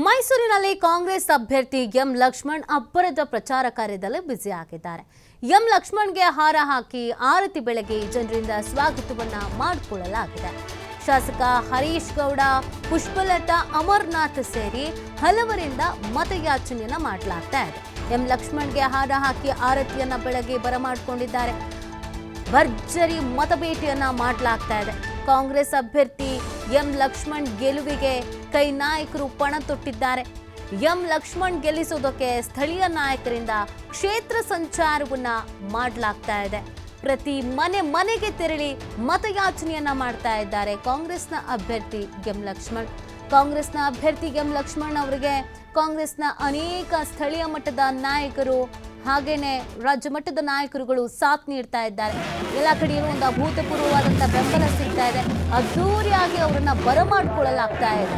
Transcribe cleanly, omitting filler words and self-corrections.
ಮೈಸೂರಿನಲ್ಲಿ ಕಾಂಗ್ರೆಸ್ ಅಭ್ಯರ್ಥಿ ಎಂ ಲಕ್ಷ್ಮಣ್ ಅಬ್ಬರದ ಪ್ರಚಾರ ಕಾರ್ಯದಲ್ಲಿ ಬ್ಯುಸಿ ಆಗಿದ್ದಾರೆ. ಎಂ ಲಕ್ಷ್ಮಣ್ಗೆ ಹಾರ ಹಾಕಿ ಆರತಿ ಬೆಳಗ್ಗೆ ಜನರಿಂದ ಸ್ವಾಗತವನ್ನ ಮಾಡಿಕೊಳ್ಳಲಾಗಿದೆ. ಶಾಸಕ ಹರೀಶ್ ಗೌಡ, ಪುಷ್ಪಲತಾ, ಅಮರನಾಥ್ ಸೇರಿ ಹಲವರಿಂದ ಮತಯಾಚನೆಯನ್ನ ಮಾಡಲಾಗ್ತಾ ಇದೆ. ಎಂ ಲಕ್ಷ್ಮಣ್ಗೆ ಹಾರ ಹಾಕಿ ಆರತಿಯನ್ನ ಬೆಳಗ್ಗೆ ಬರಮಾಡಿಕೊಂಡಿದ್ದಾರೆ. ಭರ್ಜರಿ ಮತಬೇಟೆಯನ್ನ ಮಾಡಲಾಗ್ತಾ ಇದೆ. ಕಾಂಗ್ರೆಸ್ ಅಭ್ಯರ್ಥಿ ಎಂ ಲಕ್ಷ್ಮಣ್ ಗೆಲುವಿಗೆ ಕೈ ನಾಯಕರು ಪಣ ತೊಟ್ಟಿದ್ದಾರೆ. ಎಂ ಲಕ್ಷ್ಮಣ್ ಗೆಲ್ಲಿಸೋದಕ್ಕೆ ಸ್ಥಳೀಯ ನಾಯಕರಿಂದ ಕ್ಷೇತ್ರ ಸಂಚಾರವನ್ನ ಮಾಡಲಾಗ್ತಾ ಇದೆ. ಪ್ರತಿ ಮನೆಗೆ ತೆರಳಿ ಮತಯಾಚನೆಯನ್ನ ಮಾಡ್ತಾ ಇದ್ದಾರೆ ಕಾಂಗ್ರೆಸ್ನ ಅಭ್ಯರ್ಥಿ ಎಂ ಲಕ್ಷ್ಮಣ್. ಕಾಂಗ್ರೆಸ್ನ ಅಭ್ಯರ್ಥಿ ಎಂ ಲಕ್ಷ್ಮಣ್ ಅವರಿಗೆ ಕಾಂಗ್ರೆಸ್ನ ಅನೇಕ ಸ್ಥಳೀಯ ಮಟ್ಟದ ನಾಯಕರು ಹಾಗೇನೆ ರಾಜ್ಯ ಮಟ್ಟದ ನಾಯಕರುಗಳು ಸಾಥ್ ನೀಡ್ತಾ ಇದ್ದಾರೆ. ಎಲ್ಲ ಕಡೆಯೂ ಒಂದು ಅಭೂತಪೂರ್ವವಾದಂಥ ಬೆಂಬಲ ಸಿಗ್ತಾ ಇದೆ. ಅದ್ದೂರಿಯಾಗಿ ಅವರನ್ನ ಬರಮಾಡಿಕೊಳ್ಳಲಾಗ್ತಾ ಇದೆ.